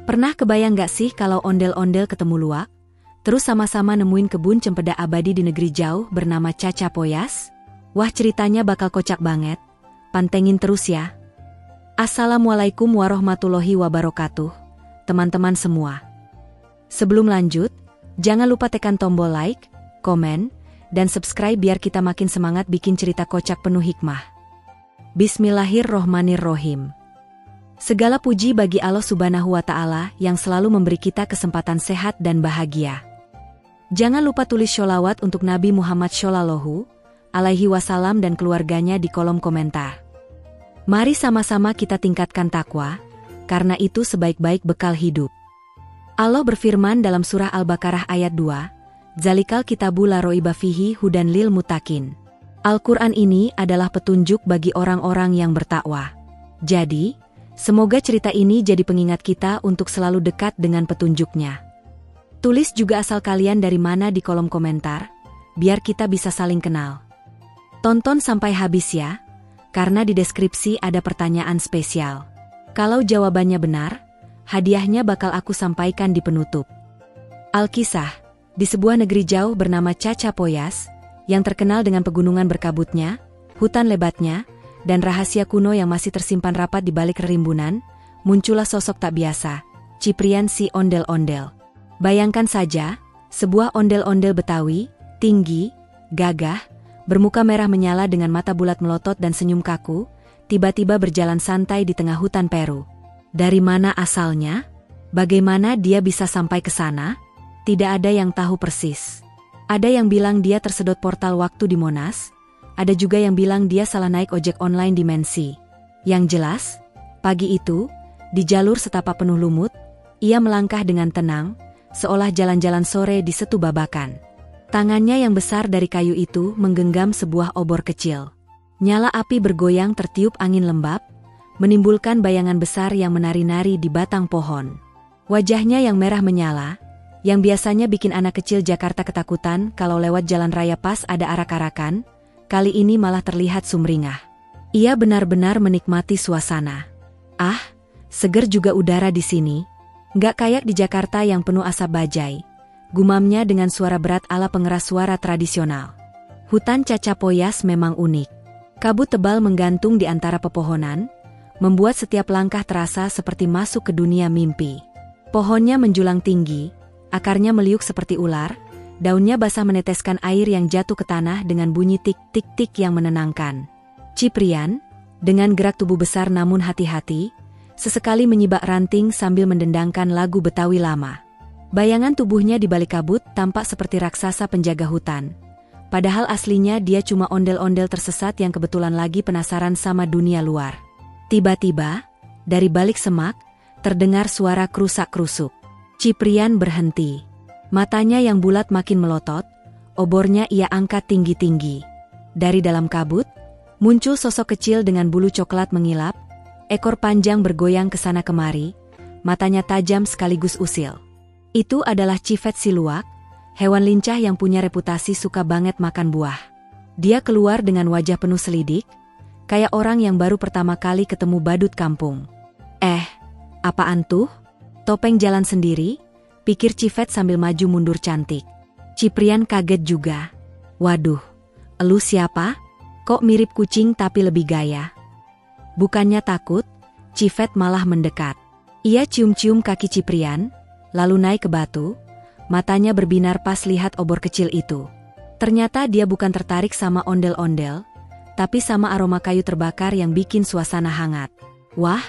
Pernah kebayang gak sih kalau ondel-ondel ketemu luwak? Terus sama-sama nemuin kebun cempeda abadi di negeri jauh bernama Cacapoyas? Wah, ceritanya bakal kocak banget. Pantengin terus ya. Assalamualaikum warahmatullahi wabarakatuh, teman-teman semua. Sebelum lanjut, jangan lupa tekan tombol like, komen, dan subscribe biar kita makin semangat bikin cerita kocak penuh hikmah. Bismillahirrohmanirrohim. Segala puji bagi Allah Subhanahu wa Ta'ala yang selalu memberi kita kesempatan sehat dan bahagia. Jangan lupa tulis sholawat untuk Nabi Muhammad Shallallahu Alaihi Wasallam dan keluarganya di kolom komentar. Mari sama-sama kita tingkatkan takwa, karena itu sebaik-baik bekal hidup. Allah berfirman dalam surah Al-Baqarah ayat 2, Zalikal kitabu la roiba fihi hudan lil mutakin. Al-Quran ini adalah petunjuk bagi orang-orang yang bertakwa. Jadi, semoga cerita ini jadi pengingat kita untuk selalu dekat dengan petunjuknya. Tulis juga asal kalian dari mana di kolom komentar, biar kita bisa saling kenal. Tonton sampai habis ya, karena di deskripsi ada pertanyaan spesial. Kalau jawabannya benar, hadiahnya bakal aku sampaikan di penutup. Alkisah, di sebuah negeri jauh bernama Cacapoyas, yang terkenal dengan pegunungan berkabutnya, hutan lebatnya, dan rahasia kuno yang masih tersimpan rapat di balik rerimbunan, muncullah sosok tak biasa, Ciprian si ondel-ondel. Bayangkan saja, sebuah ondel-ondel Betawi, tinggi, gagah, bermuka merah menyala dengan mata bulat melotot dan senyum kaku, tiba-tiba berjalan santai di tengah hutan Peru. Dari mana asalnya? Bagaimana dia bisa sampai ke sana? Tidak ada yang tahu persis. Ada yang bilang dia tersedot portal waktu di Monas, ada juga yang bilang dia salah naik ojek online dimensi. Yang jelas, pagi itu, di jalur setapak penuh lumut, ia melangkah dengan tenang, seolah jalan-jalan sore di Setu Babakan. Tangannya yang besar dari kayu itu menggenggam sebuah obor kecil. Nyala api bergoyang tertiup angin lembab, menimbulkan bayangan besar yang menari-nari di batang pohon. Wajahnya yang merah menyala, yang biasanya bikin anak kecil Jakarta ketakutan kalau lewat jalan raya pas ada arak-arakan, kali ini malah terlihat sumringah. Ia benar-benar menikmati suasana. Ah, seger juga udara di sini. Nggak kayak di Jakarta yang penuh asap bajai. Gumamnya dengan suara berat ala pengeras suara tradisional. Hutan Cacapoyas memang unik. Kabut tebal menggantung di antara pepohonan, membuat setiap langkah terasa seperti masuk ke dunia mimpi. Pohonnya menjulang tinggi, akarnya meliuk seperti ular, daunnya basah meneteskan air yang jatuh ke tanah dengan bunyi tik-tik-tik yang menenangkan. Ciprian, dengan gerak tubuh besar namun hati-hati, sesekali menyibak ranting sambil mendendangkan lagu Betawi lama. Bayangan tubuhnya di balik kabut tampak seperti raksasa penjaga hutan. Padahal aslinya dia cuma ondel-ondel tersesat yang kebetulan lagi penasaran sama dunia luar. Tiba-tiba, dari balik semak, terdengar suara krusak-krusuk. Ciprian berhenti. Matanya yang bulat makin melotot, obornya ia angkat tinggi-tinggi. Dari dalam kabut, muncul sosok kecil dengan bulu coklat mengilap, ekor panjang bergoyang ke sana kemari, matanya tajam sekaligus usil. Itu adalah Civet si luwak, hewan lincah yang punya reputasi suka banget makan buah. Dia keluar dengan wajah penuh selidik, kayak orang yang baru pertama kali ketemu badut kampung. Apaan tuh? Topeng jalan sendiri? Pikir Civet sambil maju mundur cantik. Ciprian kaget juga. Waduh, elu siapa? Kok mirip kucing tapi lebih gaya? Bukannya takut, Civet malah mendekat. Ia cium-cium kaki Ciprian, lalu naik ke batu, matanya berbinar pas lihat obor kecil itu. Ternyata dia bukan tertarik sama ondel-ondel, tapi sama aroma kayu terbakar yang bikin suasana hangat. Wah,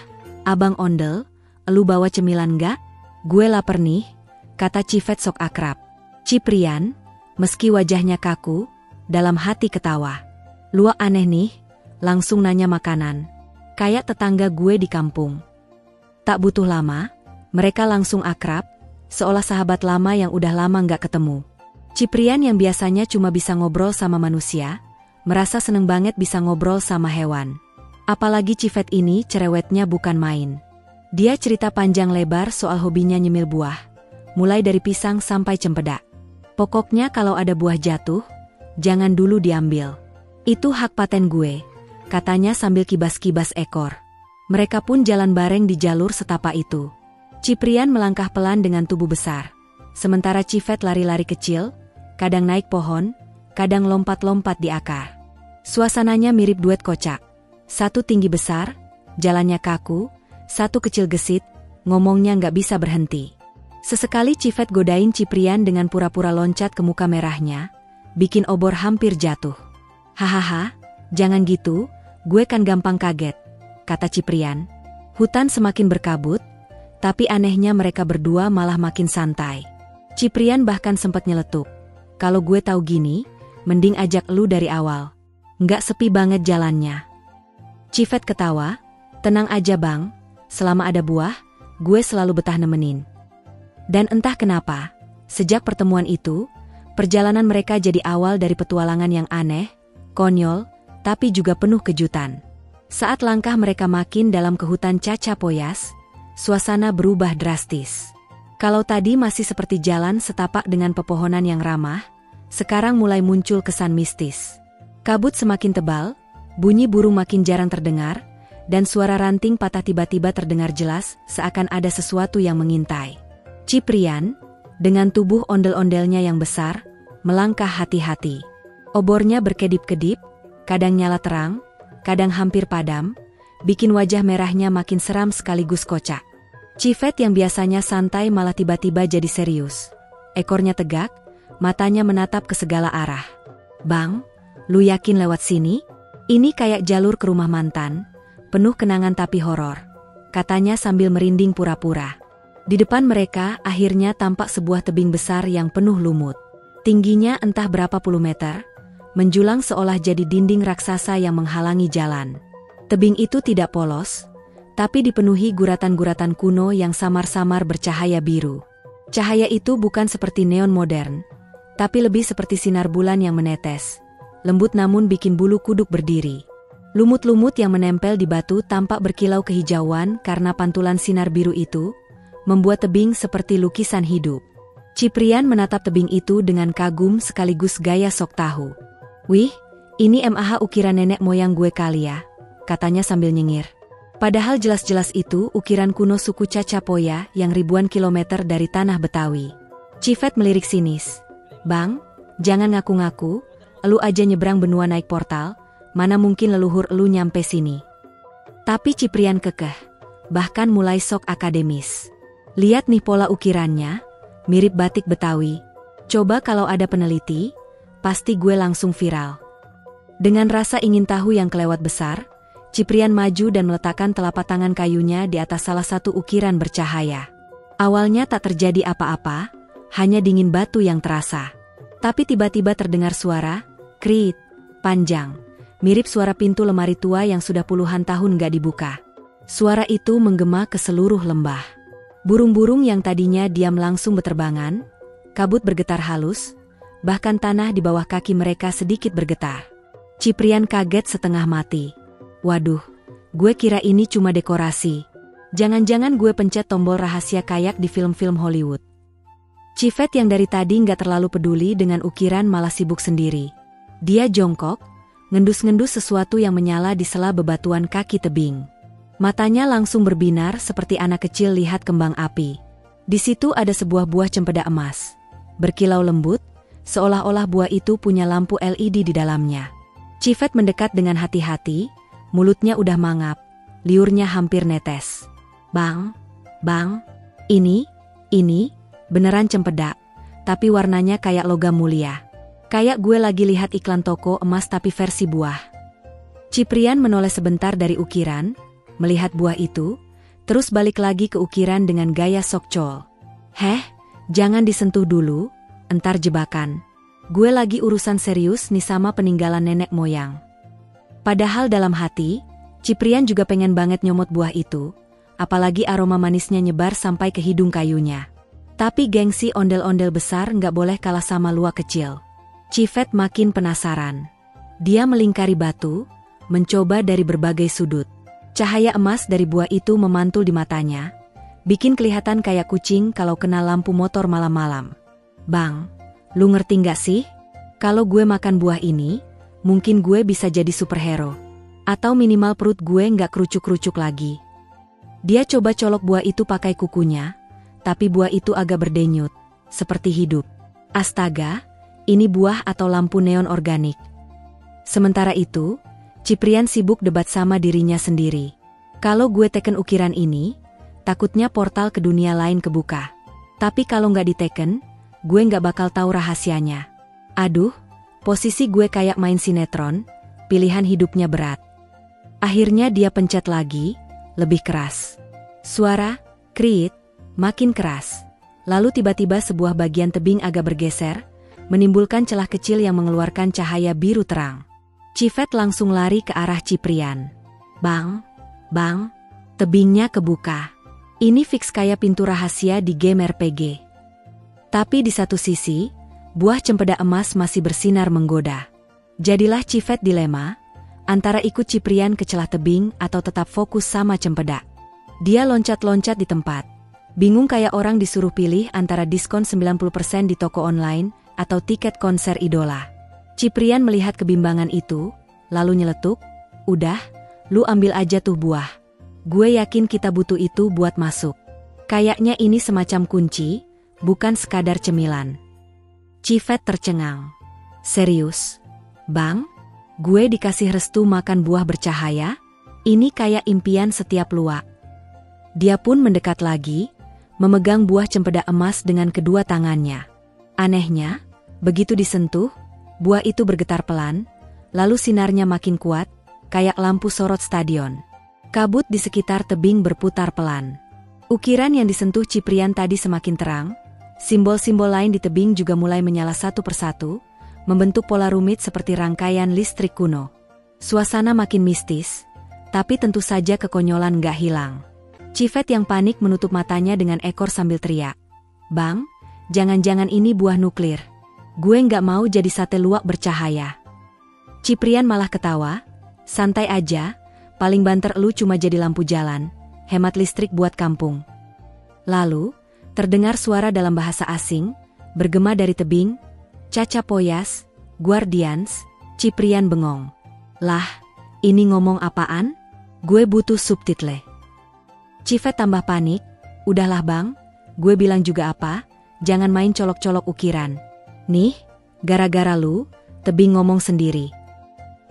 abang ondel, elu bawa cemilan gak? Gue lapar nih, kata Civet sok akrab. Ciprian, meski wajahnya kaku, dalam hati ketawa. Luwak aneh nih, langsung nanya makanan. Kayak tetangga gue di kampung. Tak butuh lama, mereka langsung akrab, seolah sahabat lama yang udah lama nggak ketemu. Ciprian yang biasanya cuma bisa ngobrol sama manusia, merasa seneng banget bisa ngobrol sama hewan. Apalagi Civet ini cerewetnya bukan main. Dia cerita panjang lebar soal hobinya nyemil buah, mulai dari pisang sampai cempedak. Pokoknya kalau ada buah jatuh, jangan dulu diambil. Itu hak paten gue, katanya sambil kibas-kibas ekor. Mereka pun jalan bareng di jalur setapak itu. Ciprian melangkah pelan dengan tubuh besar. Sementara Civet lari-lari kecil, kadang naik pohon, kadang lompat-lompat di akar. Suasananya mirip duet kocak. Satu tinggi besar, jalannya kaku, satu kecil gesit, ngomongnya nggak bisa berhenti. Sesekali Civet godain Ciprian dengan pura-pura loncat ke muka merahnya, bikin obor hampir jatuh. Hahaha, jangan gitu, gue kan gampang kaget, kata Ciprian. Hutan semakin berkabut, tapi anehnya mereka berdua malah makin santai. Ciprian bahkan sempat nyeletuk. Kalau gue tahu gini, mending ajak lu dari awal. Nggak sepi banget jalannya. Civet ketawa, tenang aja bang, selama ada buah, gue selalu betah nemenin. Dan entah kenapa, sejak pertemuan itu, perjalanan mereka jadi awal dari petualangan yang aneh, konyol, tapi juga penuh kejutan. Saat langkah mereka makin dalam ke hutan Cacapoyas, suasana berubah drastis. Kalau tadi masih seperti jalan setapak dengan pepohonan yang ramah, sekarang mulai muncul kesan mistis. Kabut semakin tebal, bunyi burung makin jarang terdengar, dan suara ranting patah tiba-tiba terdengar jelas, seakan ada sesuatu yang mengintai. Ciprian, dengan tubuh ondel-ondelnya yang besar, melangkah hati-hati. Obornya berkedip-kedip, kadang nyala terang, kadang hampir padam, bikin wajah merahnya makin seram sekaligus kocak. Civet yang biasanya santai malah tiba-tiba jadi serius. Ekornya tegak, matanya menatap ke segala arah. Bang, lu yakin lewat sini? Ini kayak jalur ke rumah mantan, penuh kenangan tapi horor, katanya sambil merinding pura-pura. Di depan mereka akhirnya tampak sebuah tebing besar yang penuh lumut. Tingginya entah berapa puluh meter, menjulang seolah jadi dinding raksasa yang menghalangi jalan. Tebing itu tidak polos, tapi dipenuhi guratan-guratan kuno yang samar-samar bercahaya biru. Cahaya itu bukan seperti neon modern, tapi lebih seperti sinar bulan yang menetes, lembut namun bikin bulu kuduk berdiri. Lumut-lumut yang menempel di batu tampak berkilau kehijauan karena pantulan sinar biru itu, membuat tebing seperti lukisan hidup. Ciprian menatap tebing itu dengan kagum sekaligus gaya sok tahu. Wih, ini MAH ukiran nenek moyang gue kali ya, katanya sambil nyengir. Padahal jelas-jelas itu ukiran kuno suku Cacapoya yang ribuan kilometer dari tanah Betawi. Civet melirik sinis. Bang, jangan ngaku-ngaku, elu aja nyebrang benua naik portal, mana mungkin leluhur elu nyampe sini. Tapi Ciprian kekeh, bahkan mulai sok akademis. Lihat nih pola ukirannya, mirip batik Betawi. Coba kalau ada peneliti, pasti gue langsung viral. Dengan rasa ingin tahu yang kelewat besar, Ciprian maju dan meletakkan telapak tangan kayunya di atas salah satu ukiran bercahaya. Awalnya tak terjadi apa-apa, hanya dingin batu yang terasa. Tapi tiba-tiba terdengar suara, krit, panjang, mirip suara pintu lemari tua yang sudah puluhan tahun gak dibuka. Suara itu menggema ke seluruh lembah. Burung-burung yang tadinya diam langsung berterbangan, kabut bergetar halus, bahkan tanah di bawah kaki mereka sedikit bergetar. Ciprian kaget setengah mati. Waduh, gue kira ini cuma dekorasi. Jangan-jangan gue pencet tombol rahasia kayak di film-film Hollywood. Civet yang dari tadi nggak terlalu peduli dengan ukiran malah sibuk sendiri. Dia jongkok, ngendus-ngendus sesuatu yang menyala di sela bebatuan kaki tebing. Matanya langsung berbinar seperti anak kecil lihat kembang api. Di situ ada sebuah buah cempeda emas. Berkilau lembut, seolah-olah buah itu punya lampu LED di dalamnya. Civet mendekat dengan hati-hati, mulutnya udah mangap, liurnya hampir netes. Bang, ini, beneran cempeda, tapi warnanya kayak logam mulia. Kayak gue lagi lihat iklan toko emas tapi versi buah. Ciprian menoleh sebentar dari ukiran, melihat buah itu, terus balik lagi ke ukiran dengan gaya sokcol. Heh, jangan disentuh dulu, entar jebakan. Gue lagi urusan serius nih sama peninggalan nenek moyang. Padahal dalam hati, Ciprian juga pengen banget nyomot buah itu, apalagi aroma manisnya nyebar sampai ke hidung kayunya. Tapi gengsi ondel-ondel besar nggak boleh kalah sama luak kecil. Civet makin penasaran. Dia melingkari batu, mencoba dari berbagai sudut. Cahaya emas dari buah itu memantul di matanya, bikin kelihatan kayak kucing kalau kena lampu motor malam-malam. Bang, lu ngerti nggak sih? Kalau gue makan buah ini, mungkin gue bisa jadi superhero. Atau minimal perut gue nggak kerucuk-kerucuk lagi. Dia coba colok buah itu pakai kukunya, tapi buah itu agak berdenyut, seperti hidup. Astaga, ini buah atau lampu neon organik. Sementara itu, Ciprian sibuk debat sama dirinya sendiri. Kalau gue teken ukiran ini, takutnya portal ke dunia lain kebuka. Tapi kalau nggak diteken, gue nggak bakal tahu rahasianya. Aduh, posisi gue kayak main sinetron, pilihan hidupnya berat. Akhirnya dia pencet lagi, lebih keras. Suara, kriit, makin keras. Lalu tiba-tiba sebuah bagian tebing agak bergeser, menimbulkan celah kecil yang mengeluarkan cahaya biru terang. Civet langsung lari ke arah Ciprian. Bang, bang, tebingnya kebuka. Ini fix kayak pintu rahasia di game RPG. Tapi di satu sisi, buah cempeda emas masih bersinar menggoda. Jadilah Civet dilema, antara ikut Ciprian ke celah tebing atau tetap fokus sama cempeda. Dia loncat-loncat di tempat. Bingung kayak orang disuruh pilih antara diskon 90% di toko online atau tiket konser idola. Ciprian melihat kebimbangan itu, lalu nyeletuk, "Udah, lu ambil aja tuh buah. Gue yakin kita butuh itu buat masuk. Kayaknya ini semacam kunci, bukan sekadar cemilan." Civet tercengang. "Serius? Bang? Gue dikasih restu makan buah bercahaya? Ini kayak impian setiap luwak." Dia pun mendekat lagi, memegang buah cempeda emas dengan kedua tangannya. Anehnya, begitu disentuh, buah itu bergetar pelan, lalu sinarnya makin kuat, kayak lampu sorot stadion. Kabut di sekitar tebing berputar pelan. Ukiran yang disentuh Ciprian tadi semakin terang, simbol-simbol lain di tebing juga mulai menyala satu persatu, membentuk pola rumit seperti rangkaian listrik kuno. Suasana makin mistis, tapi tentu saja kekonyolan gak hilang. Civet yang panik menutup matanya dengan ekor sambil teriak, "Bang, jangan-jangan ini buah nuklir. Gue nggak mau jadi sate luwak bercahaya." Ciprian malah ketawa, "Santai aja, paling banter lu cuma jadi lampu jalan, hemat listrik buat kampung." Lalu, terdengar suara dalam bahasa asing, bergema dari tebing, "Cacapoyas, Guardians." Ciprian bengong. "Lah, ini ngomong apaan? Gue butuh subtitle." Civet tambah panik, "Udahlah bang, gue bilang juga apa, jangan main colok-colok ukiran. Nih, gara-gara lu, tebing ngomong sendiri."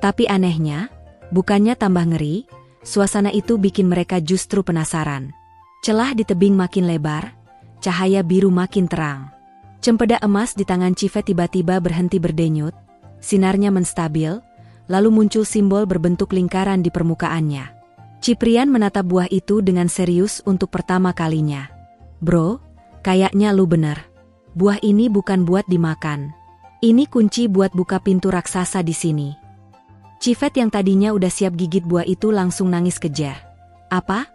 Tapi anehnya, bukannya tambah ngeri, suasana itu bikin mereka justru penasaran. Celah di tebing makin lebar, cahaya biru makin terang. Cempeda emas di tangan Civet tiba-tiba berhenti berdenyut, sinarnya menstabil, lalu muncul simbol berbentuk lingkaran di permukaannya. Ciprian menatap buah itu dengan serius untuk pertama kalinya. "Bro, kayaknya lu bener. Buah ini bukan buat dimakan. Ini kunci buat buka pintu raksasa di sini." Civet yang tadinya udah siap gigit buah itu langsung nangis kejer. "Apa?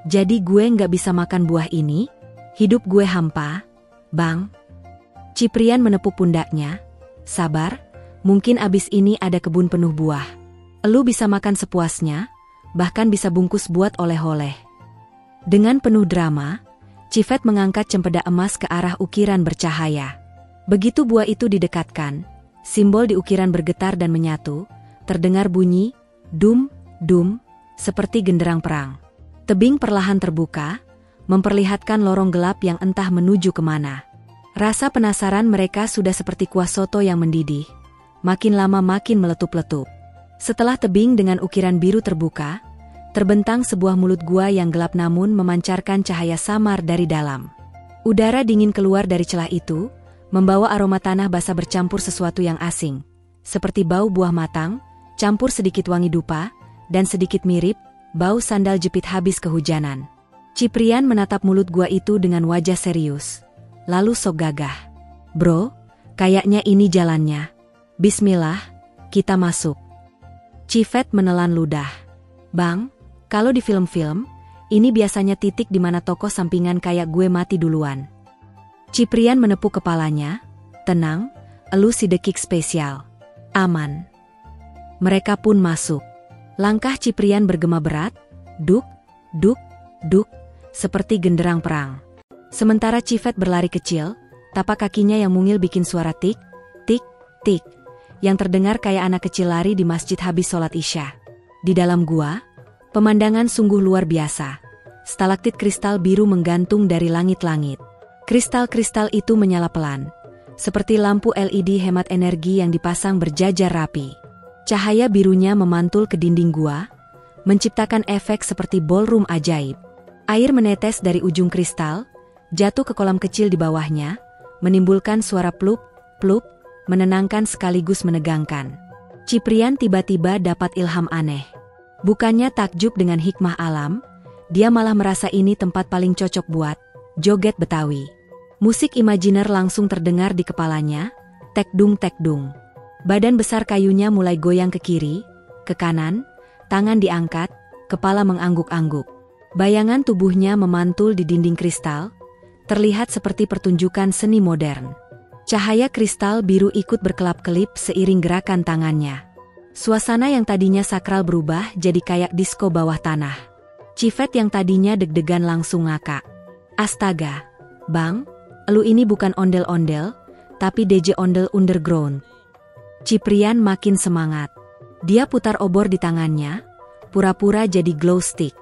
Jadi gue nggak bisa makan buah ini? Hidup gue hampa, bang?" Ciprian menepuk pundaknya. "Sabar, mungkin abis ini ada kebun penuh buah. Lu bisa makan sepuasnya, bahkan bisa bungkus buat oleh-oleh." Dengan penuh drama, Civet mengangkat cempeda emas ke arah ukiran bercahaya. Begitu buah itu didekatkan, simbol di ukiran bergetar dan menyatu, terdengar bunyi, dum, dum, seperti genderang perang. Tebing perlahan terbuka, memperlihatkan lorong gelap yang entah menuju kemana. Rasa penasaran mereka sudah seperti kuah soto yang mendidih, makin lama makin meletup-letup. Setelah tebing dengan ukiran biru terbuka, terbentang sebuah mulut gua yang gelap namun memancarkan cahaya samar dari dalam. Udara dingin keluar dari celah itu, membawa aroma tanah basah bercampur sesuatu yang asing, seperti bau buah matang, campur sedikit wangi dupa, dan sedikit mirip bau sandal jepit habis kehujanan. Ciprian menatap mulut gua itu dengan wajah serius, lalu sok gagah. "Bro, kayaknya ini jalannya. Bismillah, kita masuk." Civet menelan ludah. "Bang, kalau di film-film, ini biasanya titik di mana tokoh sampingan kayak gue mati duluan." Ciprian menepuk kepalanya. "Tenang, elu si dekik spesial. Aman." Mereka pun masuk. Langkah Ciprian bergema berat, duk, duk, duk, seperti genderang perang. Sementara Civet berlari kecil, tapak kakinya yang mungil bikin suara tik, tik, tik, yang terdengar kayak anak kecil lari di masjid habis sholat Isya. Di dalam gua, pemandangan sungguh luar biasa. stalaktit kristal biru menggantung dari langit-langit. Kristal-kristal itu menyala pelan, seperti lampu LED hemat energi yang dipasang berjajar rapi. Cahaya birunya memantul ke dinding gua, menciptakan efek seperti ballroom ajaib. Air menetes dari ujung kristal, jatuh ke kolam kecil di bawahnya, menimbulkan suara plup, plup, menenangkan sekaligus menegangkan. Ciprian tiba-tiba dapat ilham aneh. Bukannya takjub dengan hikmah alam, dia malah merasa ini tempat paling cocok buat joget Betawi. Musik imajiner langsung terdengar di kepalanya, tekdung-tekdung. Badan besar kayunya mulai goyang ke kiri, ke kanan, tangan diangkat, kepala mengangguk-angguk. Bayangan tubuhnya memantul di dinding kristal, terlihat seperti pertunjukan seni modern. Cahaya kristal biru ikut berkelap-kelip seiring gerakan tangannya. Suasana yang tadinya sakral berubah jadi kayak disko bawah tanah. Civet yang tadinya deg-degan langsung ngakak. Astaga, Bang, elu ini bukan ondel-ondel, tapi DJ Ondel Underground. Ciprian makin semangat. Dia putar obor di tangannya, pura-pura jadi glow stick.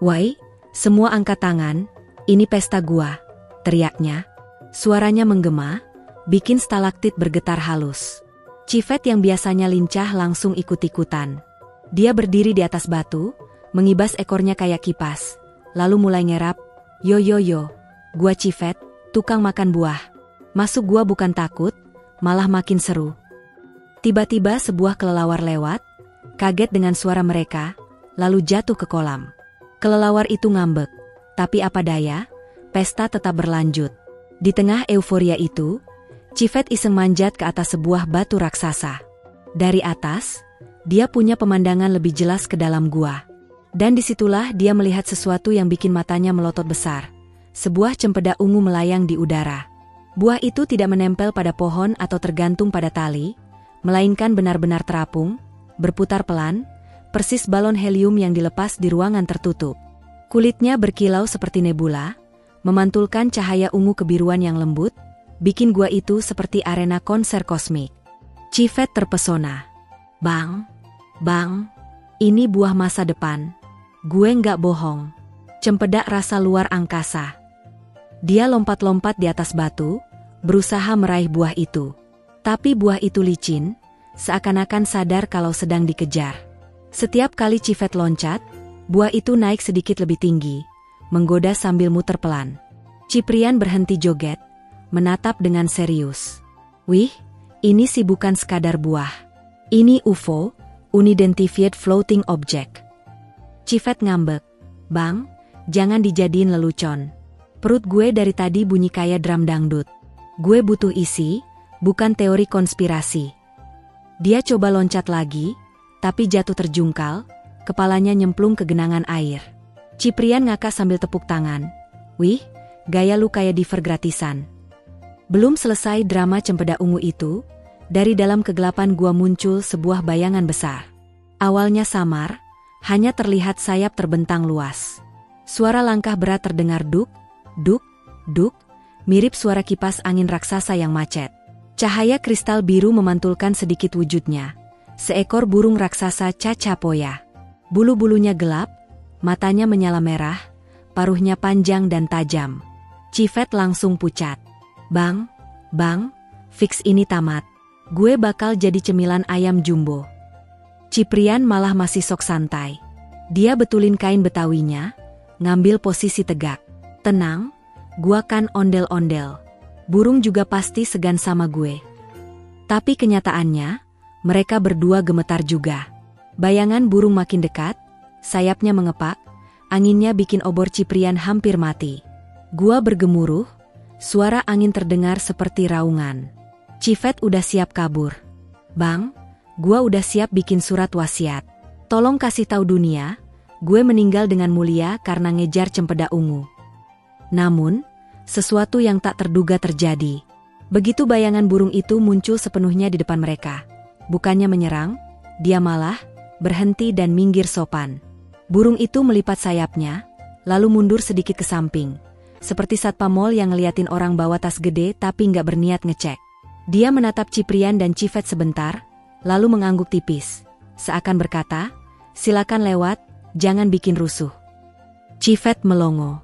"Woi, semua angkat tangan, ini pesta gua," teriaknya. Suaranya menggema, bikin stalaktit bergetar halus. Civet yang biasanya lincah langsung ikut-ikutan. Dia berdiri di atas batu, mengibas ekornya kayak kipas, lalu mulai ngerap, "Yo yo yo, gua Civet, tukang makan buah. Masuk gua bukan takut, malah makin seru." Tiba-tiba sebuah kelelawar lewat, kaget dengan suara mereka, lalu jatuh ke kolam. Kelelawar itu ngambek, tapi apa daya, pesta tetap berlanjut. Di tengah euforia itu, Civet iseng manjat ke atas sebuah batu raksasa. Dari atas, dia punya pemandangan lebih jelas ke dalam gua. Dan disitulah dia melihat sesuatu yang bikin matanya melotot besar. Sebuah cempeda ungu melayang di udara. Buah itu tidak menempel pada pohon atau tergantung pada tali, melainkan benar-benar terapung, berputar pelan, persis balon helium yang dilepas di ruangan tertutup. Kulitnya berkilau seperti nebula, memantulkan cahaya ungu kebiruan yang lembut, bikin gua itu seperti arena konser kosmik. Civet terpesona. Bang, ini buah masa depan. Gue nggak bohong. Cempedak rasa luar angkasa." Dia lompat-lompat di atas batu, berusaha meraih buah itu. Tapi buah itu licin, seakan-akan sadar kalau sedang dikejar. Setiap kali Civet loncat, buah itu naik sedikit lebih tinggi, menggoda sambil muter pelan. Ciprian berhenti joget, menatap dengan serius. "Wih, ini sih bukan sekadar buah. Ini UFO, Unidentified Floating Object." Civet ngambek. "Bang, jangan dijadiin lelucon. Perut gue dari tadi bunyi kayak drum dangdut. Gue butuh isi, bukan teori konspirasi." Dia coba loncat lagi, tapi jatuh terjungkal, kepalanya nyemplung ke genangan air. Ciprian ngakak sambil tepuk tangan. "Wih, gaya lu kayak diver gratisan." Belum selesai drama cempeda ungu itu, dari dalam kegelapan gua muncul sebuah bayangan besar. Awalnya samar, hanya terlihat sayap terbentang luas. Suara langkah berat terdengar duk, duk, duk, mirip suara kipas angin raksasa yang macet. Cahaya kristal biru memantulkan sedikit wujudnya. Seekor burung raksasa cacapoya. Bulu-bulunya gelap, matanya menyala merah, paruhnya panjang dan tajam. Civet langsung pucat. Bang, fix ini tamat. Gue bakal jadi cemilan ayam jumbo." Ciprian malah masih sok santai. Dia betulin kain betawinya, ngambil posisi tegak. "Tenang, gua kan ondel-ondel. Burung juga pasti segan sama gue." Tapi kenyataannya, mereka berdua gemetar juga. Bayangan burung makin dekat, sayapnya mengepak, anginnya bikin obor Ciprian hampir mati. Gua bergemuruh, suara angin terdengar seperti raungan. Civet udah siap kabur. "Bang, gua udah siap bikin surat wasiat. Tolong kasih tahu dunia, gue meninggal dengan mulia karena ngejar cempeda ungu." Namun, sesuatu yang tak terduga terjadi. Begitu bayangan burung itu muncul sepenuhnya di depan mereka. Bukannya menyerang, dia malah berhenti dan minggir sopan. Burung itu melipat sayapnya, lalu mundur sedikit ke samping. Seperti satpam mall yang ngeliatin orang bawa tas gede tapi nggak berniat ngecek. Dia menatap Ciprian dan Civet sebentar, lalu mengangguk tipis. Seakan berkata, "Silakan lewat, jangan bikin rusuh." Civet melongo.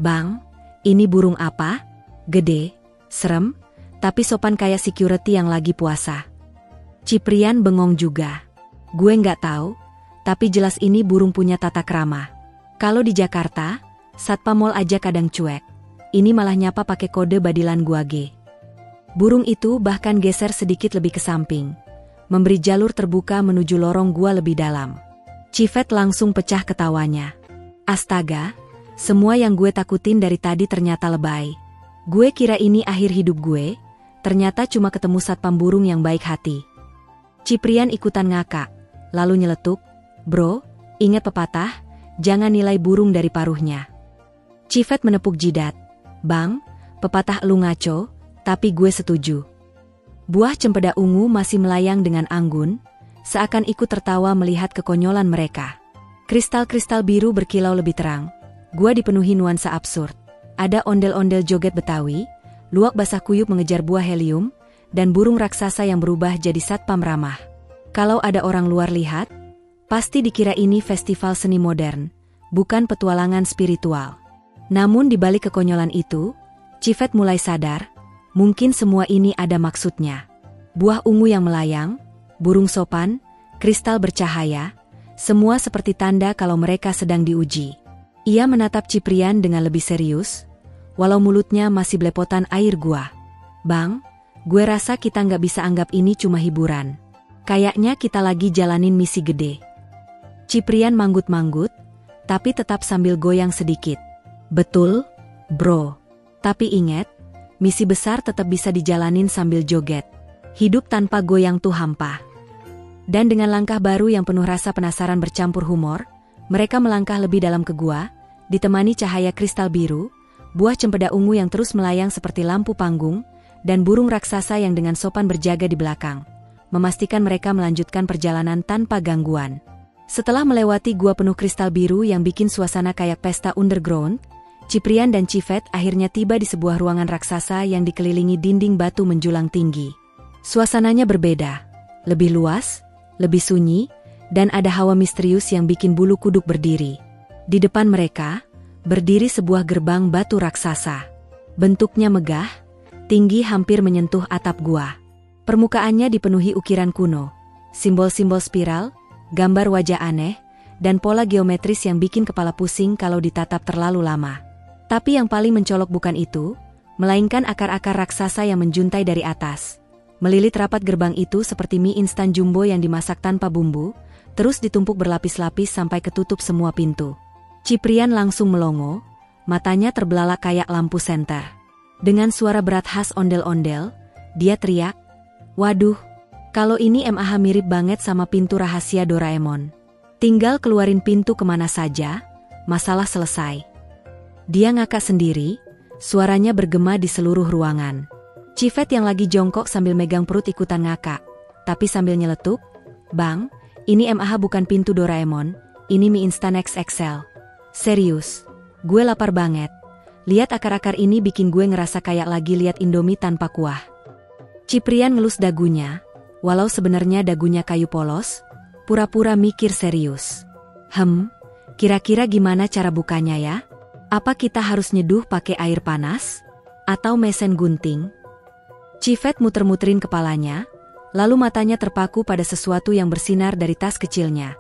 Bang, ini burung apa? Gede, serem, tapi sopan kayak security yang lagi puasa. Ciprian bengong juga. Gue nggak tahu, tapi jelas ini burung punya tata krama. Kalau di Jakarta, satpam mall aja kadang cuek. Ini malah nyapa pakai kode badilan gua ge. Burung itu bahkan geser sedikit lebih ke samping, memberi jalur terbuka menuju lorong gua lebih dalam. Civet langsung pecah ketawanya. Astaga, semua yang gue takutin dari tadi ternyata lebay. Gue kira ini akhir hidup gue, ternyata cuma ketemu satpam burung yang baik hati. Ciprian ikutan ngakak, lalu nyeletuk, "Bro, ingat pepatah, jangan nilai burung dari paruhnya." Civet menepuk jidat. "Bang, pepatah lu ngaco, tapi gue setuju." Buah cempeda ungu masih melayang dengan anggun, seakan ikut tertawa melihat kekonyolan mereka. Kristal-kristal biru berkilau lebih terang. Gua dipenuhi nuansa absurd. Ada ondel-ondel joget Betawi, luwak basah kuyup mengejar buah helium, dan burung raksasa yang berubah jadi satpam ramah. Kalau ada orang luar lihat, pasti dikira ini festival seni modern, bukan petualangan spiritual. Namun di balik kekonyolan itu, Civet mulai sadar, mungkin semua ini ada maksudnya. Buah ungu yang melayang, burung sopan, kristal bercahaya, semua seperti tanda kalau mereka sedang diuji. Ia menatap Ciprian dengan lebih serius, walau mulutnya masih belepotan air gua. "Bang, gue rasa kita nggak bisa anggap ini cuma hiburan. Kayaknya kita lagi jalanin misi gede." Ciprian manggut-manggut, tapi tetap sambil goyang sedikit. "Betul, bro. Tapi ingat, misi besar tetap bisa dijalanin sambil joget. Hidup tanpa goyang tuh hampa." Dan dengan langkah baru yang penuh rasa penasaran bercampur humor, mereka melangkah lebih dalam ke gua, ditemani cahaya kristal biru, buah cempeda ungu yang terus melayang seperti lampu panggung, dan burung raksasa yang dengan sopan berjaga di belakang, memastikan mereka melanjutkan perjalanan tanpa gangguan. Setelah melewati gua penuh kristal biru yang bikin suasana kayak pesta underground, Ciprian dan Civet akhirnya tiba di sebuah ruangan raksasa yang dikelilingi dinding batu menjulang tinggi. Suasananya berbeda, lebih luas, lebih sunyi, dan ada hawa misterius yang bikin bulu kuduk berdiri. Di depan mereka, berdiri sebuah gerbang batu raksasa. Bentuknya megah, tinggi hampir menyentuh atap gua. Permukaannya dipenuhi ukiran kuno, simbol-simbol spiral, gambar wajah aneh, dan pola geometris yang bikin kepala pusing kalau ditatap terlalu lama. Tapi yang paling mencolok bukan itu, melainkan akar-akar raksasa yang menjuntai dari atas. Melilit rapat gerbang itu seperti mie instan jumbo yang dimasak tanpa bumbu, terus ditumpuk berlapis-lapis sampai ketutup semua pintu. Ciprian langsung melongo, matanya terbelalak kayak lampu senter. Dengan suara berat khas ondel-ondel, dia teriak, "Waduh, kalau ini MAH mirip banget sama pintu rahasia Doraemon. Tinggal keluarin pintu kemana saja, masalah selesai." Dia ngakak sendiri, suaranya bergema di seluruh ruangan. Civet yang lagi jongkok sambil megang perut ikutan ngakak, tapi sambil nyeletuk, "Bang, ini MAH bukan pintu Doraemon, ini mie instan XXL. Serius, gue lapar banget. Lihat akar-akar ini bikin gue ngerasa kayak lagi lihat Indomie tanpa kuah." Ciprian ngelus dagunya, walau sebenarnya dagunya kayu polos, pura-pura mikir serius. Kira-kira gimana cara bukanya ya? Apa kita harus nyeduh pakai air panas? Atau mesen gunting? Civet muter-muterin kepalanya, lalu matanya terpaku pada sesuatu yang bersinar dari tas kecilnya.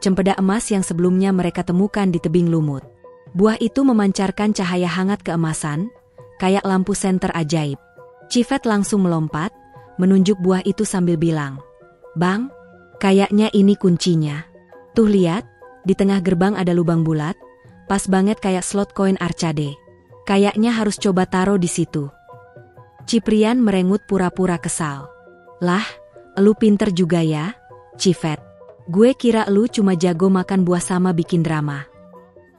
Cempeda emas yang sebelumnya mereka temukan di tebing lumut. Buah itu memancarkan cahaya hangat keemasan, kayak lampu senter ajaib. Civet langsung melompat, menunjuk buah itu sambil bilang, "Bang, kayaknya ini kuncinya. Tuh lihat, di tengah gerbang ada lubang bulat, pas banget kayak slot koin arcade. Kayaknya harus coba taruh di situ." Ciprian merengut pura-pura kesal. "Lah, elu pinter juga ya, Civet. Gue kira elu cuma jago makan buah sama bikin drama."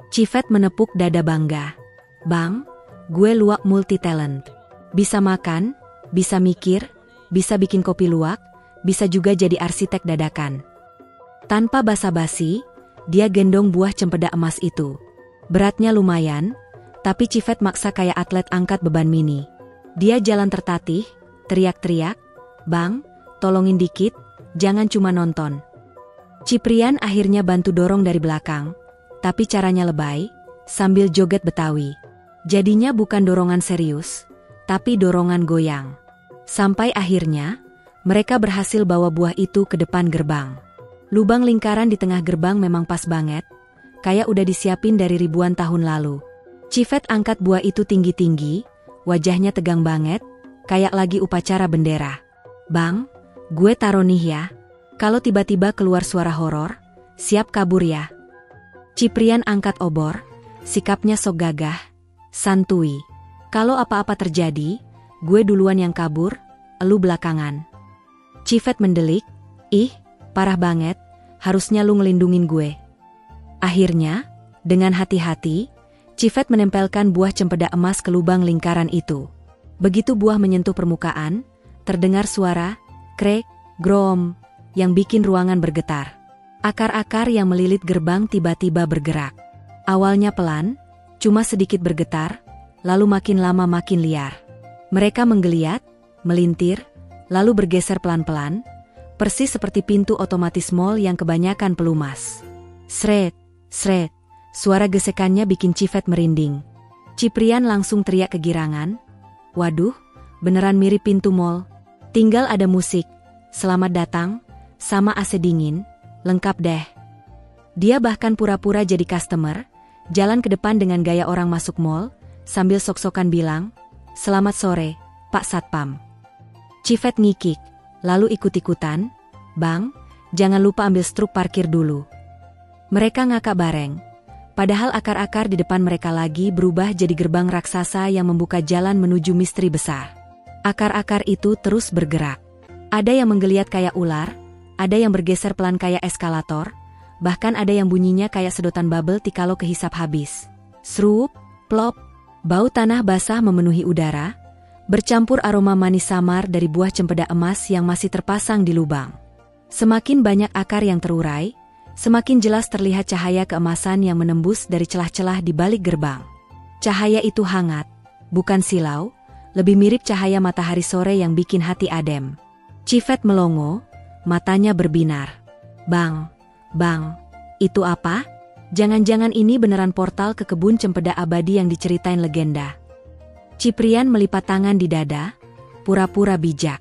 Civet menepuk dada bangga. "Bang, gue luak multi-talent. Bisa makan, bisa mikir, bisa bikin kopi luwak, bisa juga jadi arsitek dadakan." Tanpa basa-basi, dia gendong buah cempeda emas itu. Beratnya lumayan, tapi Civet maksa kayak atlet angkat beban mini. Dia jalan tertatih, teriak-teriak, "Bang, tolongin dikit, jangan cuma nonton." Ciprian akhirnya bantu dorong dari belakang, tapi caranya lebay, sambil joget Betawi. Jadinya bukan dorongan serius, tapi dorongan goyang. Sampai akhirnya, mereka berhasil bawa buah itu ke depan gerbang. Lubang lingkaran di tengah gerbang memang pas banget, kayak udah disiapin dari ribuan tahun lalu. Cifet angkat buah itu tinggi-tinggi, wajahnya tegang banget, kayak lagi upacara bendera. "Bang, gue taruh nih ya. Kalau tiba-tiba keluar suara horor, siap kabur ya." Ciprian angkat obor, sikapnya sok gagah, santuy. "Kalau apa-apa terjadi, gue duluan yang kabur, elu belakangan." Cifet mendelik, "Ih, parah banget, harusnya lu ngelindungin gue." Akhirnya, dengan hati-hati, Cifet menempelkan buah cempeda emas ke lubang lingkaran itu. Begitu buah menyentuh permukaan, terdengar suara, krek, grom, yang bikin ruangan bergetar. Akar-akar yang melilit gerbang tiba-tiba bergerak. Awalnya pelan, cuma sedikit bergetar, lalu makin lama makin liar. Mereka menggeliat, melintir, lalu bergeser pelan-pelan, persis seperti pintu otomatis mall yang kebanyakan pelumas. Sret, sret, suara gesekannya bikin Cifet merinding. Ciprian langsung teriak kegirangan, "Waduh, beneran mirip pintu mall. Tinggal ada musik, selamat datang, sama AC dingin, lengkap deh." Dia bahkan pura-pura jadi customer, jalan ke depan dengan gaya orang masuk mall, sambil sok-sokan bilang, "Selamat sore, Pak Satpam." Cifet ngikik, lalu ikut-ikutan, "Bang, jangan lupa ambil struk parkir dulu." Mereka ngakak bareng. Padahal akar-akar di depan mereka lagi berubah jadi gerbang raksasa yang membuka jalan menuju misteri besar. Akar-akar itu terus bergerak. Ada yang menggeliat kayak ular, ada yang bergeser pelan kayak eskalator, bahkan ada yang bunyinya kayak sedotan bubble tea kalau kehisap habis. Srup, plop, bau tanah basah memenuhi udara, bercampur aroma manis samar dari buah cempeda emas yang masih terpasang di lubang. Semakin banyak akar yang terurai, semakin jelas terlihat cahaya keemasan yang menembus dari celah-celah di balik gerbang. Cahaya itu hangat, bukan silau, lebih mirip cahaya matahari sore yang bikin hati adem. Cifet melongo, matanya berbinar. Bang, itu apa? Jangan-jangan ini beneran portal ke kebun cempeda abadi yang diceritain legenda." Ciprian melipat tangan di dada, pura-pura bijak.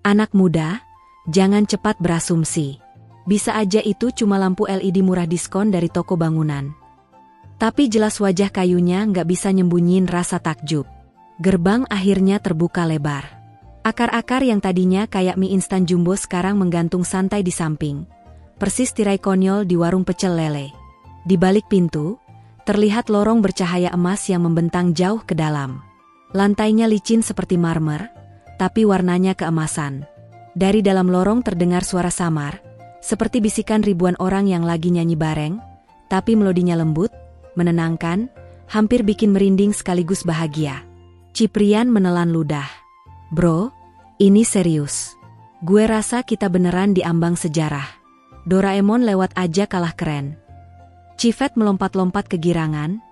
"Anak muda, jangan cepat berasumsi. Bisa aja itu cuma lampu LED murah diskon dari toko bangunan." Tapi jelas wajah kayunya nggak bisa nyembunyiin rasa takjub. Gerbang akhirnya terbuka lebar. Akar-akar yang tadinya kayak mie instan jumbo sekarang menggantung santai di samping. Persis tirai konyol di warung pecel lele. Di balik pintu, terlihat lorong bercahaya emas yang membentang jauh ke dalam. Lantainya licin seperti marmer, tapi warnanya keemasan. Dari dalam lorong terdengar suara samar, seperti bisikan ribuan orang yang lagi nyanyi bareng, tapi melodinya lembut, menenangkan, hampir bikin merinding sekaligus bahagia. Ciprian menelan ludah. "Bro, ini serius. Gue rasa kita beneran diambang sejarah. Doraemon lewat aja kalah keren." Cifet melompat-lompat kegirangan.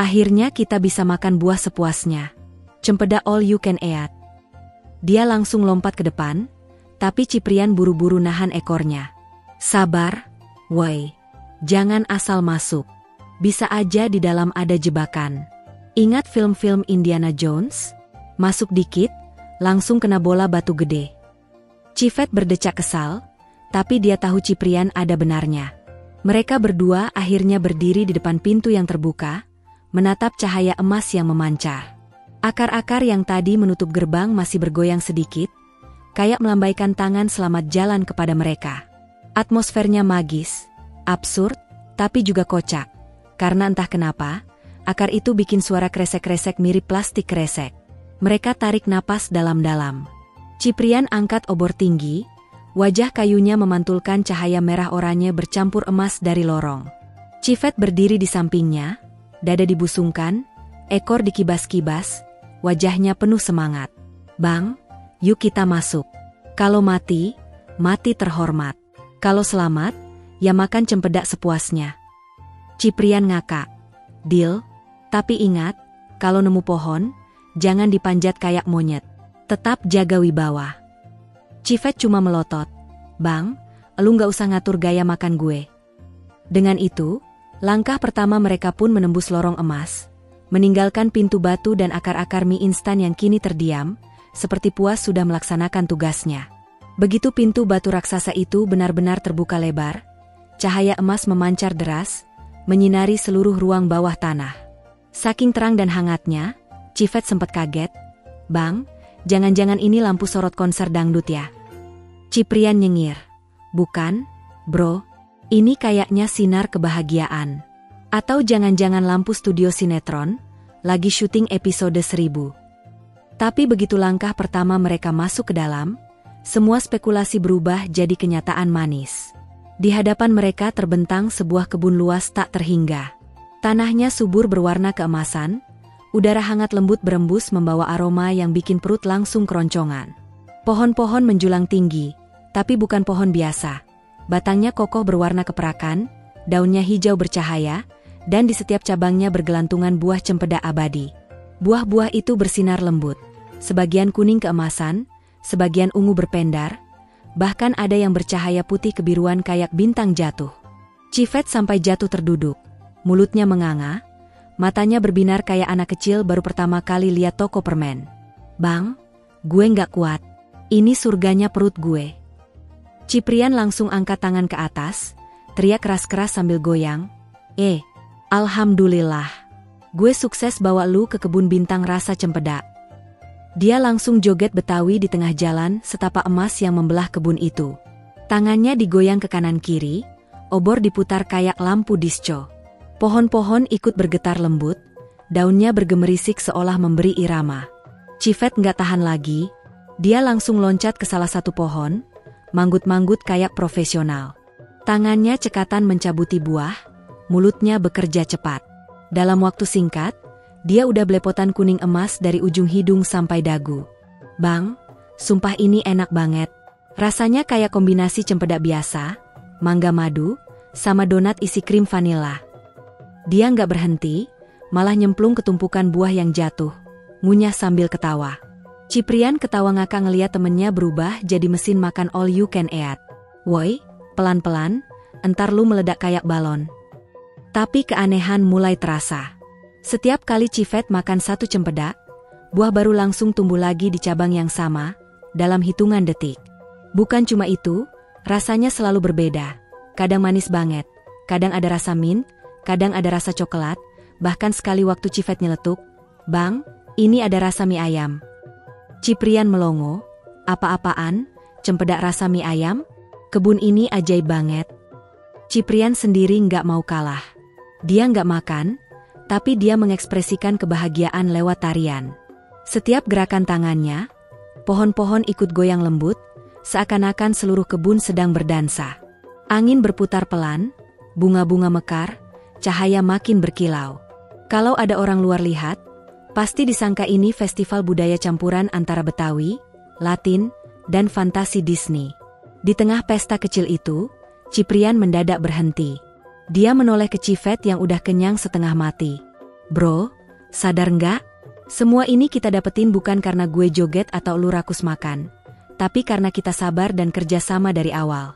Akhirnya kita bisa makan buah sepuasnya. Cempeda all you can eat." Dia langsung lompat ke depan, tapi Ciprian buru-buru nahan ekornya. "Sabar, woi. Jangan asal masuk. Bisa aja di dalam ada jebakan. Ingat film-film Indiana Jones? Masuk dikit, langsung kena bola batu gede." Cifet berdecak kesal, tapi dia tahu Ciprian ada benarnya. Mereka berdua akhirnya berdiri di depan pintu yang terbuka, menatap cahaya emas yang memancar. Akar-akar yang tadi menutup gerbang masih bergoyang sedikit, kayak melambaikan tangan selamat jalan kepada mereka. Atmosfernya magis, absurd, tapi juga kocak. Karena entah kenapa, akar itu bikin suara kresek-kresek mirip plastik kresek. Mereka tarik napas dalam-dalam. Ciprian angkat obor tinggi, wajah kayunya memantulkan cahaya merah oranye bercampur emas dari lorong. Cifet berdiri di sampingnya, dada dibusungkan, ekor dikibas-kibas, wajahnya penuh semangat. "Bang, yuk kita masuk. Kalau mati, mati terhormat. Kalau selamat, ya makan cempedak sepuasnya." Ciprian ngakak. "Deal, tapi ingat, kalau nemu pohon, jangan dipanjat kayak monyet. Tetap jaga wibawa." Cifet cuma melotot. "Bang, lu nggak usah ngatur gaya makan gue." Dengan itu, Langkah pertama mereka pun menembus lorong emas, meninggalkan pintu batu dan akar-akar mie instan yang kini terdiam, seperti puas sudah melaksanakan tugasnya. Begitu pintu batu raksasa itu benar-benar terbuka lebar, cahaya emas memancar deras, menyinari seluruh ruang bawah tanah. Saking terang dan hangatnya, Cifet sempat kaget. "Bang, jangan-jangan ini lampu sorot konser dangdut ya?" Ciprian nyengir. "Bukan, bro. Ini kayaknya sinar kebahagiaan. Atau jangan-jangan lampu studio sinetron, lagi syuting episode 1000. Tapi begitu langkah pertama mereka masuk ke dalam, semua spekulasi berubah jadi kenyataan manis. Di hadapan mereka terbentang sebuah kebun luas tak terhingga. Tanahnya subur berwarna keemasan, udara hangat lembut berembus membawa aroma yang bikin perut langsung keroncongan. Pohon-pohon menjulang tinggi, tapi bukan pohon biasa. Batangnya kokoh berwarna keperakan, daunnya hijau bercahaya, dan di setiap cabangnya bergelantungan buah cempeda abadi. Buah-buah itu bersinar lembut, sebagian kuning keemasan, sebagian ungu berpendar, bahkan ada yang bercahaya putih kebiruan kayak bintang jatuh. Cifet sampai jatuh terduduk, mulutnya menganga, matanya berbinar kayak anak kecil baru pertama kali lihat toko permen. "Bang, gue nggak kuat. Ini surganya perut gue." Ciprian langsung angkat tangan ke atas, teriak keras-keras sambil goyang. Alhamdulillah. Gue sukses bawa lu ke kebun bintang rasa cempeda." Dia langsung joget Betawi di tengah jalan setapak emas yang membelah kebun itu. Tangannya digoyang ke kanan kiri, obor diputar kayak lampu disco. Pohon-pohon ikut bergetar lembut, daunnya bergemerisik seolah memberi irama. Cifet nggak tahan lagi, dia langsung loncat ke salah satu pohon, manggut-manggut kayak profesional. Tangannya cekatan mencabuti buah, mulutnya bekerja cepat. Dalam waktu singkat, dia udah belepotan kuning emas dari ujung hidung sampai dagu. "Bang, sumpah ini enak banget. Rasanya kayak kombinasi cempeda biasa, mangga madu, sama donat isi krim vanila." Dia nggak berhenti, malah nyemplung ke tumpukan buah yang jatuh, ngunyah sambil ketawa. Ciprian ketawa ngakak ngeliat temennya berubah jadi mesin makan all you can eat. "Woi, pelan-pelan, entar lu meledak kayak balon." Tapi keanehan mulai terasa. Setiap kali Cifet makan satu cempeda, buah baru langsung tumbuh lagi di cabang yang sama, dalam hitungan detik. Bukan cuma itu, rasanya selalu berbeda. Kadang manis banget, kadang ada rasa mint, kadang ada rasa coklat, bahkan sekali waktu Cifet nyeletuk, "Bang, ini ada rasa mie ayam." Ciprian melongo, "Apa-apaan? Cempeda rasa mie ayam? Kebun ini ajaib banget." Ciprian sendiri nggak mau kalah. Dia nggak makan, tapi dia mengekspresikan kebahagiaan lewat tarian. Setiap gerakan tangannya, pohon-pohon ikut goyang lembut, seakan-akan seluruh kebun sedang berdansa. Angin berputar pelan, bunga-bunga mekar, cahaya makin berkilau. Kalau ada orang luar lihat, pasti disangka ini festival budaya campuran antara Betawi, Latin, dan fantasi Disney. Di tengah pesta kecil itu, Ciprian mendadak berhenti. Dia menoleh ke Cifet yang udah kenyang setengah mati. "Bro, sadar nggak? Semua ini kita dapetin bukan karena gue joget atau lu rakus makan, tapi karena kita sabar dan kerja sama dari awal."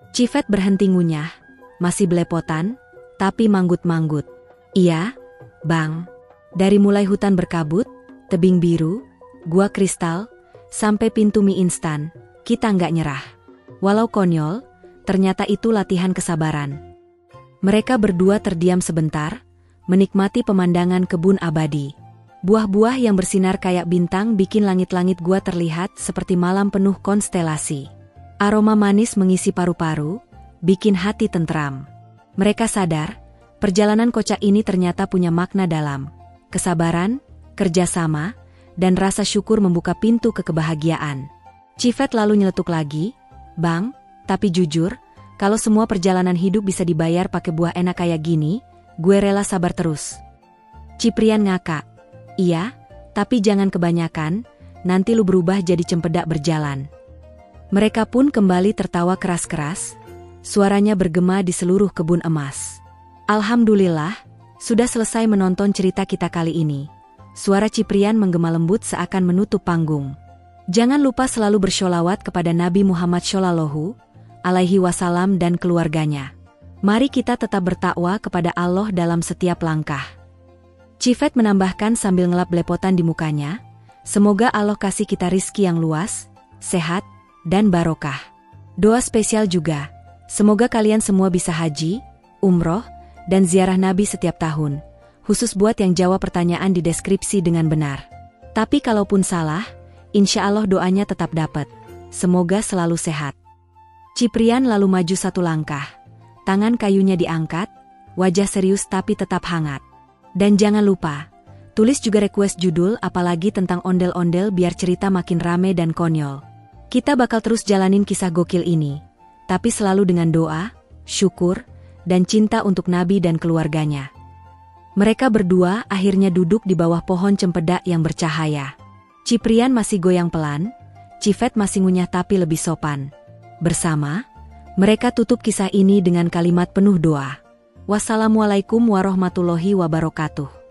Cifet berhenti ngunyah, masih belepotan, tapi manggut-manggut. "Iya, Bang. Dari mulai hutan berkabut, tebing biru, gua kristal, sampai pintu mie instan, kita nggak nyerah. Walau konyol, ternyata itu latihan kesabaran." Mereka berdua terdiam sebentar, menikmati pemandangan kebun abadi. Buah-buah yang bersinar kayak bintang bikin langit-langit gua terlihat seperti malam penuh konstelasi. Aroma manis mengisi paru-paru, bikin hati tentram. Mereka sadar, perjalanan kocak ini ternyata punya makna dalam. Kesabaran, kerjasama, dan rasa syukur membuka pintu ke kebahagiaan. Cifet lalu nyeletuk lagi, "Bang, tapi jujur, kalau semua perjalanan hidup bisa dibayar pakai buah enak kayak gini, gue rela sabar terus." Ciprian ngakak, "Iya, tapi jangan kebanyakan, nanti lu berubah jadi cempedak berjalan." Mereka pun kembali tertawa keras-keras, suaranya bergema di seluruh kebun emas. "Alhamdulillah, sudah selesai menonton cerita kita kali ini." Suara Ciprian menggema lembut seakan menutup panggung. Jangan lupa selalu bersholawat kepada Nabi Muhammad Shallallahu Alaihi Wasallam dan keluarganya. Mari kita tetap bertakwa kepada Allah dalam setiap langkah. Cifet menambahkan sambil ngelap belepotan di mukanya, semoga Allah kasih kita rizki yang luas, sehat, dan barokah. Doa spesial juga, semoga kalian semua bisa haji, umroh, dan ziarah Nabi setiap tahun, khusus buat yang jawab pertanyaan di deskripsi dengan benar. Tapi kalaupun salah, insya Allah doanya tetap dapat. Semoga selalu sehat. Ciprian lalu maju satu langkah. Tangan kayunya diangkat, wajah serius tapi tetap hangat. Dan jangan lupa, tulis juga request judul apalagi tentang ondel-ondel biar cerita makin rame dan konyol. Kita bakal terus jalanin kisah gokil ini, tapi selalu dengan doa, syukur, dan cinta untuk Nabi dan keluarganya. Mereka berdua akhirnya duduk di bawah pohon cempedak yang bercahaya. Ciprian masih goyang pelan, Cifet masih ngunyah tapi lebih sopan. Bersama, mereka tutup kisah ini dengan kalimat penuh doa. Wassalamualaikum warahmatullahi wabarakatuh.